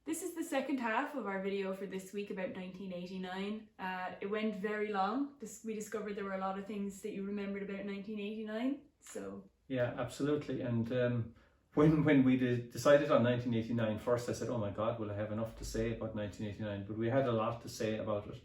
This is the second half of our video for this week about 1989. It went very long. We discovered there were a lot of things that you remembered about 1989. So yeah, absolutely. And when we decided on 1989, first I said, oh my God, will I have enough to say about 1989? But we had a lot to say about it.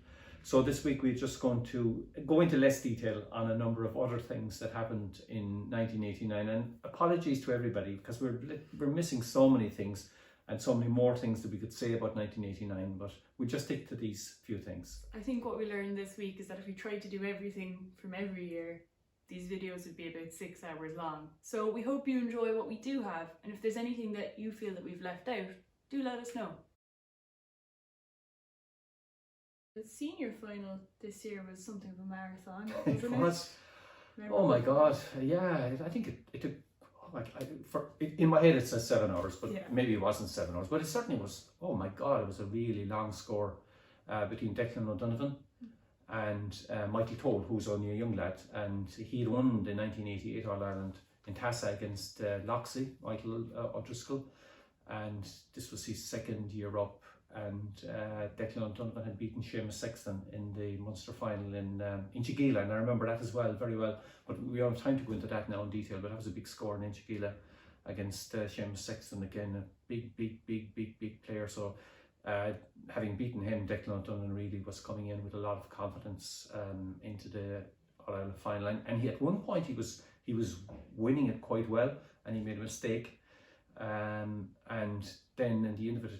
So this week we're just going to go into less detail on a number of other things that happened in 1989. And apologies to everybody because we're missing so many things and so many more things that we could say about 1989, but we just stick to these few things. I think what we learned this week is that if we tried to do everything from every year, these videos would be about 6 hours long. So we hope you enjoy what we do have, and if there's anything that you feel that we've left out, do let us know. The senior final this year was something of a marathon, wasn't It was. Oh my God, yeah, I think it took, in my head it says 7 hours, but yeah. Maybe it wasn't 7 hours, but it certainly was. Oh my God, it was a really long score between Declan O'Donovan and Michael Toll, who's only a young lad, and he had won the 1988 All-Ireland in Tassa against Loxley, Michael O'Driscoll, and this was his second year up, and Declan O'Donovan had beaten Seamus Sexton in the Munster final in Inchigeelagh, and I remember that as well, very well, but we don't have time to go into that now in detail, but that was a big score in Inchigeelagh against Seamus Sexton, again, a big player, so having beaten him, Declan O'Donovan really was coming in with a lot of confidence into the All-Ireland final, and at one point he was winning it quite well, and he made a mistake, and then in the end of it,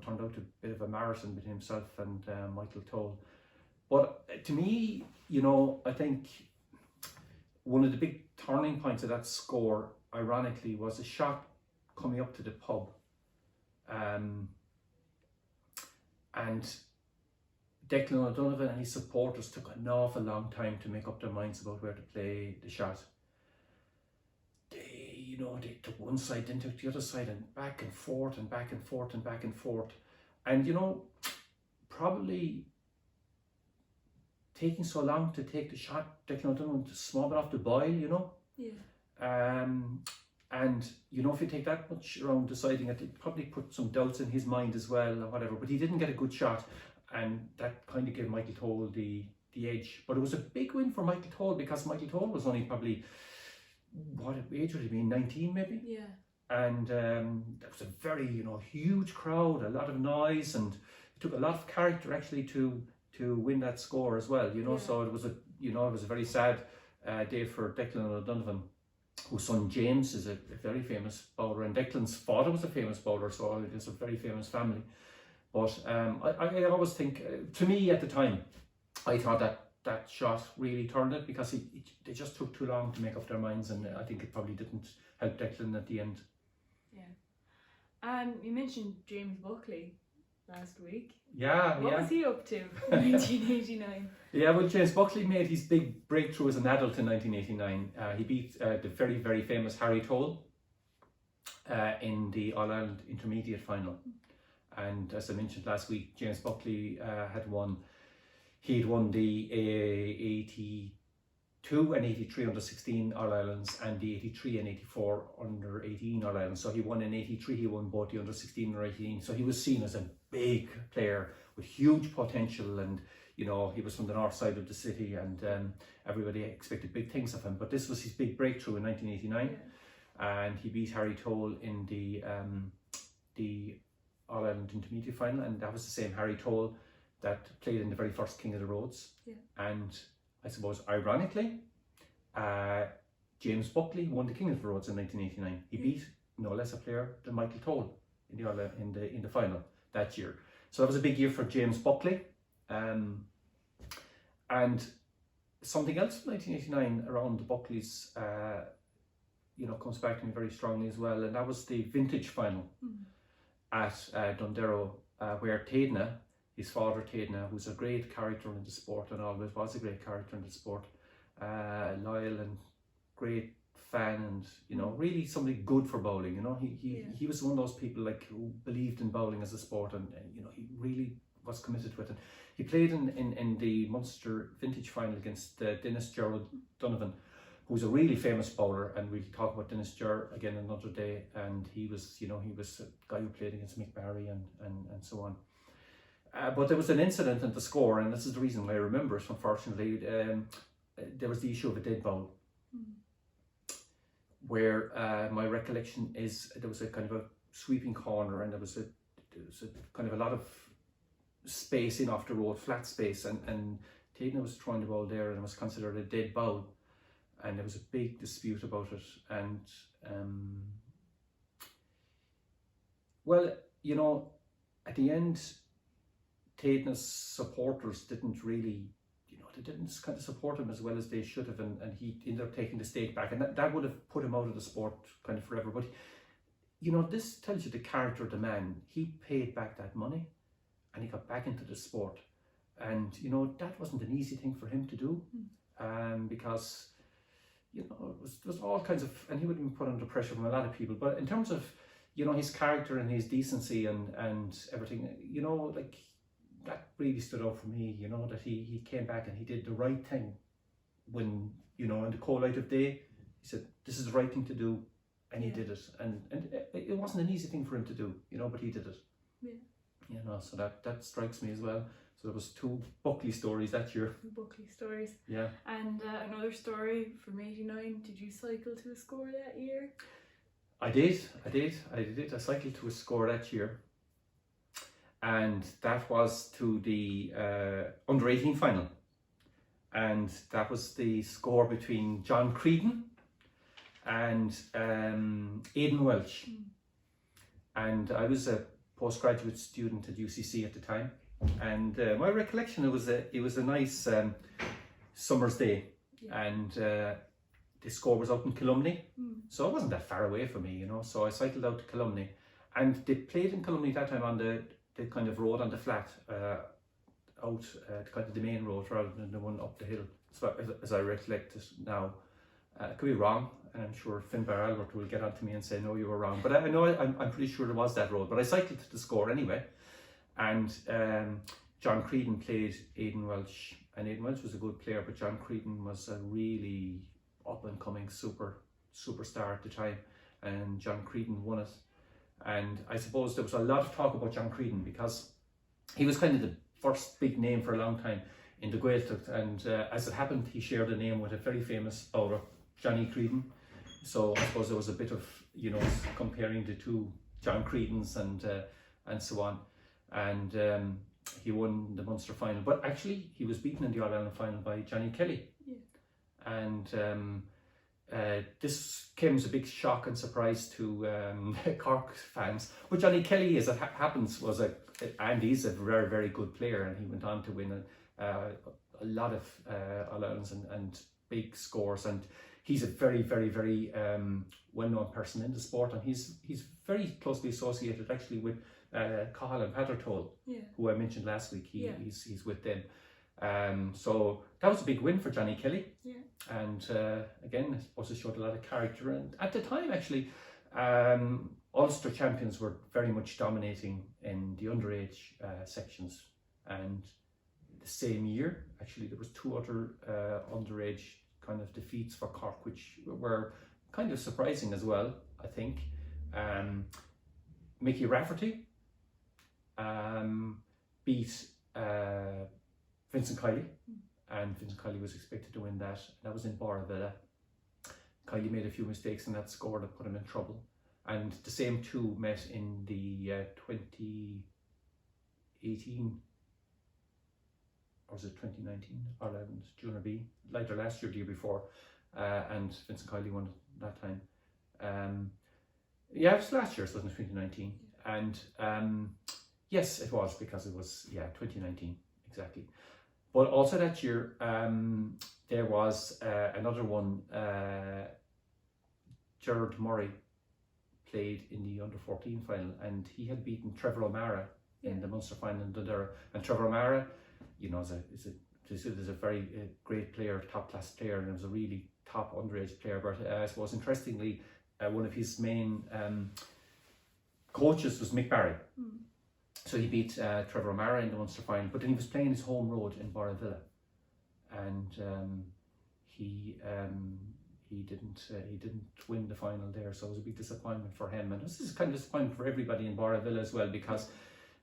turned out a bit of a marathon between himself and Michael Toll. But to me, I think one of the big turning points of that score, ironically, was a shot coming up to the pub. And Declan O'Donovan and his supporters took an awful long time to make up their minds about where to play the shot. They took one side, then took the other side, and back and forth and back and forth and back and forth. And probably taking so long to take the shot, Declan O'Donovan was small enough to boil, Yeah. And if you take that much around deciding it, it probably put some doubts in his mind as well or whatever, but he didn't get a good shot, and that kind of gave Michael Toll the edge. But it was a big win for Michael Toll because Michael Toll was only probably, what age would he be, 19 maybe? Yeah. And there was a very huge crowd, a lot of noise, and it took a lot of character actually to win that score as well, Yeah. So it was a very sad day for Declan O'Donovan, whose son James is a very famous bowler, and Declan's father was a famous bowler, so it's a very famous family. But I always think, to me at the time, I thought that shot really turned it, because they just took too long to make up their minds, and I think it probably didn't help Declan at the end. Yeah. You mentioned James Buckley last week. Yeah. What was he up to in 1989? Yeah, well, James Buckley made his big breakthrough as an adult in 1989. He beat the very, very famous Harry Toll in the All-Ireland Intermediate final. And as I mentioned last week, James Buckley had won the 82 and 83 under 16 All-Irelands and the 83 and 84 under 18 All-Irelands. So he won in 83, he won both the under 16 and under 18. So he was seen as a big player with huge potential, and he was from the north side of the city, and everybody expected big things of him. But this was his big breakthrough in 1989, and he beat Harry Toll in the All-Ireland Intermediate final, and that was the same Harry Toll that played in the very first King of the Roads. Yeah. And I suppose, ironically, James Buckley won the King of the Roads in 1989. He beat no less a player than Michael Toll in the final that year. So that was a big year for James Buckley. And something else from 1989 around the Buckleys, comes back to me very strongly as well, and that was the vintage final at Dundero, where Taidna, his father Taidna, who's a great character in the sport and always was a great character in the sport, loyal and great fan, and really somebody good for bowling. He was one of those people who believed in bowling as a sport, and he really was committed to it. And he played in the Munster vintage final against Dennis Gerald Donovan, who's a really famous bowler, and we'll talk about Dennis Ger again another day. And he was, you know, he was a guy who played against Mick Barry and so on. But there was an incident in the score, and this is the reason why I remember it, unfortunately. There was the issue of a dead ball, where my recollection is there was a kind of a sweeping corner, and there was a kind of a lot of space in off the road, flat space, and Taitna was throwing the ball there, and it was considered a dead ball, and there was a big dispute about it. And well, you know, at the end, Taitna's supporters didn't really, you know, they didn't kind of support him as well as they should have, and he ended up taking the stake back, and that would have put him out of the sport kind of forever. But you know, this tells you the character of the man. He paid back that money, and he got back into the sport, and you know, that wasn't an easy thing for him to do, because you know, there was all kinds of, and he would have been put under pressure from a lot of people. But in terms of, you know, his character and his decency and everything, you know, like, that really stood out for me, you know, that he came back and he did the right thing when, you know, in the cold light of day, he said, this is the right thing to do, and he did it. And it wasn't an easy thing for him to do, you know, but he did it. Yeah. You know, so that strikes me as well. So there was 2 Buckley stories that year. 2 Buckley stories. Yeah. And another story from '89, did you cycle to a score that year? I did. I cycled to a score that year. And that was to the under 18 final, and that was the score between John Creedon and Aidan Welch. And I was a postgraduate student at UCC at the time, and my recollection, it was a nice summer's day, and the score was out in Columney, so it wasn't that far away from me, you know. So I cycled out to Columney, and they played in Columney that time on the kind of road on the flat, out kind of the main road rather than the one up the hill, so as I recollect it now. I could be wrong, and I'm sure Finbar Albert will get on to me and say, no, you were wrong. But I know I'm pretty sure it was that road, but I cycled to the score anyway. And John Creedon played Aidan Welch, and Aidan Welch was a good player, but John Creedon was a really up-and-coming superstar at the time, and John Creedon won it. And I suppose there was a lot of talk about John Creedon because he was kind of the first big name for a long time in the Gaeltacht, and as it happened, he shared a name with a very famous bowler, Johnny Creedon. So I suppose there was a bit of, you know, comparing the 2 John Creedons and so on. And he won the Munster final, but actually he was beaten in the All-Ireland final by Johnny Kelly. Yeah. And this came as a big shock and surprise to Cork fans. But Johnny Kelly, as it happens, and he's a very, very good player, and he went on to win a lot of All-Irelands and big scores, and he's a very, very, very well-known person in the sport, and he's very closely associated actually with Cathal and Patertole, who I mentioned last week. He's with them. So that was a big win for Johnny Kelly. Yeah. And again, I suppose it showed a lot of character. And at the time, actually, Ulster champions were very much dominating in the underage sections. And the same year, actually, there was 2 other underage kind of defeats for Cork, which were kind of surprising as well, I think. Mickey Rafferty beat Vincent Kiley, and Vincent Kiley was expected to win that. That was in Boravilla. Kiley made a few mistakes in that score that put him in trouble. And the same 2 met in the 2018, or was it 2019, Ireland Junior B, later last year, the year before, and Vincent Kiley won that time. Yeah, it was last year, so it was 2019. And yes, it was, because it was, 2019, exactly. But also that year, there was another one. Gerard Murray played in the under-14 final, and he had beaten Trevor O'Mara in the Munster final in Dundera. And Trevor O'Mara, you know, is a very great player, top-class player, and was a really top underage player. But I suppose, interestingly, one of his main coaches was Mick Barry. So he beat Trevor O'Mara in the Munster final, but then he was playing his home road in Boravilla, and he he didn't win the final there, so it was a big disappointment for him, and this is kind of disappointment for everybody in Borraville as well, because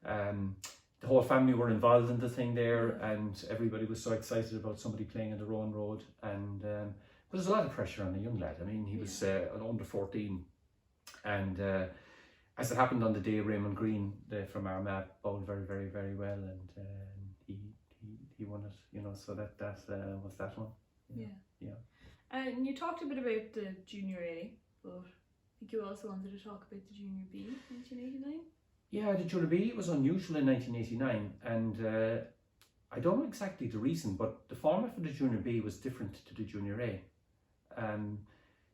the whole family were involved in the thing there, and everybody was so excited about somebody playing in the Rowan Road, and but there's a lot of pressure on the young lad. I mean, he was under 14, and as it happened on the day, Raymond Green from Armagh bowled very, very, very well, and he won it, you know, so that was that one. Yeah. And you talked a bit about the Junior A, but I think you also wanted to talk about the Junior B, 1989. Yeah, the Junior B was unusual in 1989, and I don't know exactly the reason, but the format for the Junior B was different to the Junior A.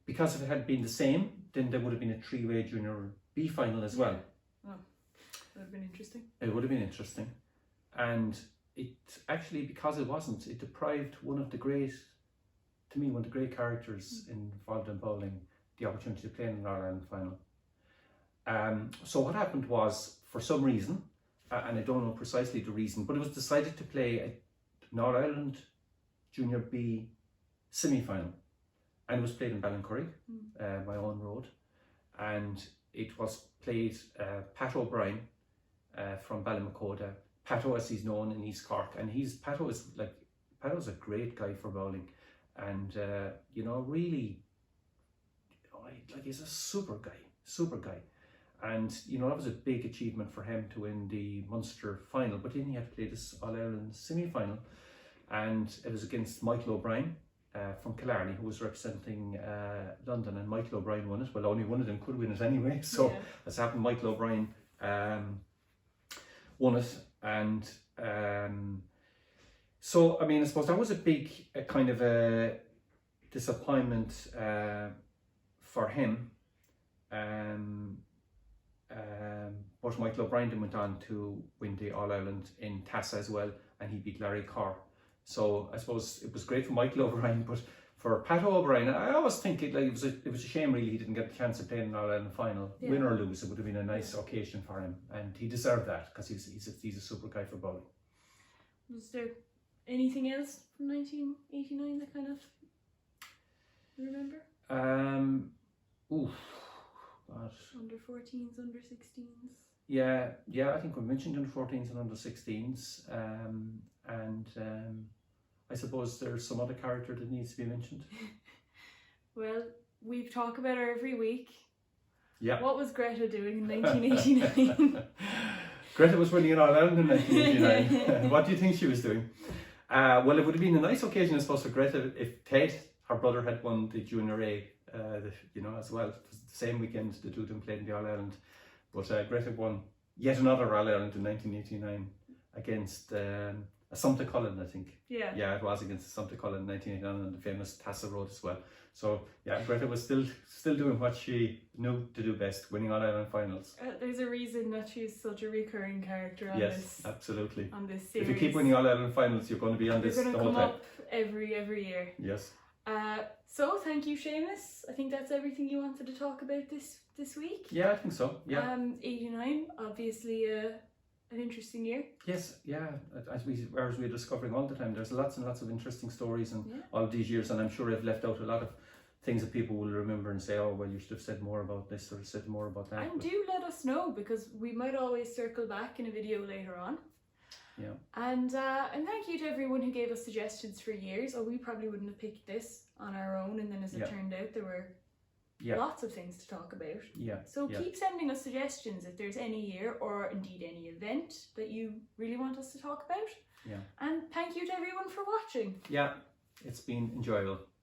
Because if it had been the same, then there would have been a three-way Junior B final as well. Oh, that would have been interesting. It would have been interesting. And it actually, because it wasn't, it deprived one of the great characters involved in bowling the opportunity to play in an All-Ireland final. So what happened was, for some reason, and I don't know precisely the reason, but it was decided to play an All-Ireland Junior B semi-final, and it was played in Ballincurry, my own road, and it was played Pat O'Brien from Ballymacoda. Pato, as he's known in East Cork, and Pato's a great guy for bowling, and you know, really, like, he's a super guy, and you know, that was a big achievement for him to win the Munster final. But then he had to play this All-Ireland semi-final, and it was against Michael O'Brien from Killarney, who was representing London, and Michael O'Brien won it. Well, only one of them could win it anyway, so as happened, Michael O'Brien won it. And so, I mean, I suppose that was a big kind of a disappointment for him. But Michael O'Brien went on to win the All-Ireland in Tassa as well, and he beat Larry Carr. So I suppose it was great for Michael O'Brien, but for Pato O'Brien, I always think it was a shame really he didn't get the chance of playing an All-Ireland final. Win or lose, it would have been a nice occasion for him, and he deserved that, because he's a super guy for bowling. Was there anything else from 1989 that kind of you remember? God. Under 14s, under 16s. Yeah, I think we mentioned under 14s and under 16s, and I suppose there's some other character that needs to be mentioned. Well, we talk about her every week. Yeah. What was Greta doing in 1989? Greta was winning an All-Ireland in 1989. What do you think she was doing? Well, it would have been a nice occasion, I suppose, for Greta if Ted, her brother, had won the Junior A, you know, as well. It was the same weekend the two of them played in the All-Ireland. But Greta won yet another All-Ireland in 1989 against Assumpta Cullen, I think. Yeah, it was against Assumpta Cullen in 1989 on the famous Tassa Road as well. So yeah, Greta was still doing what she knew to do best, winning All-Ireland finals. There's a reason that she's such a recurring character on this. Yes, absolutely. On this series. If you keep winning All-Ireland finals, you're going to be on this the whole time. You're going to come up every year. Yes. So thank you, Seamus. I think that's everything you wanted to talk about this week. Yeah, I think so. Yeah. 89, obviously an interesting year. Yes, yeah. As we're discovering all the time, there's lots and lots of interesting stories in all these years, and I'm sure I've left out a lot of things that people will remember and say, oh, well, you should have said more about this or said more about that. And do let us know, because we might always circle back in a video later on. Yeah. And thank you to everyone who gave us suggestions for years. We probably wouldn't have picked this on our own, and then as it turned out, there were lots of things to talk about. Yeah. So keep sending us suggestions if there's any year or indeed any event that you really want us to talk about. Yeah. And thank you to everyone for watching. Yeah, it's been enjoyable.